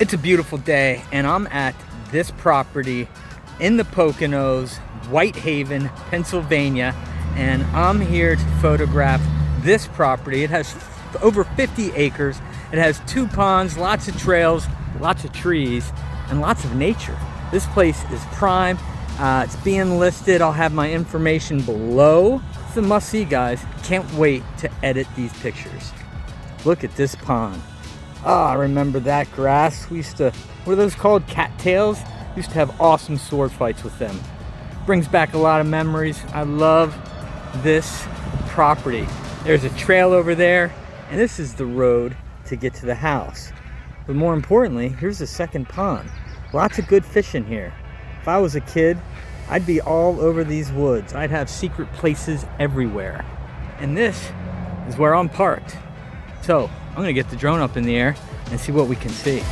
It's a beautiful day and I'm at this property in the Poconos, Whitehaven, Pennsylvania, and I'm here to photograph this property. It has over 50 acres. It has 2 ponds, lots of trails, lots of trees, and lots of nature. This place is prime. It's being listed. I'll have my information below. It's a must-see, guys. Can't wait to edit these pictures. Look at this pond. Ah, I remember that grass. We used to, what are those called? Cattails? We used to have awesome sword fights with them. Brings back a lot of memories. I love this property. There's a trail over there, and this is the road to get to the house. But more importantly, here's the second pond. Lots of good fish in here. If I was a kid, I'd be all over these woods. I'd have secret places everywhere. And this is where I'm parked. So I'm gonna get the drone up in the air and see what we can see.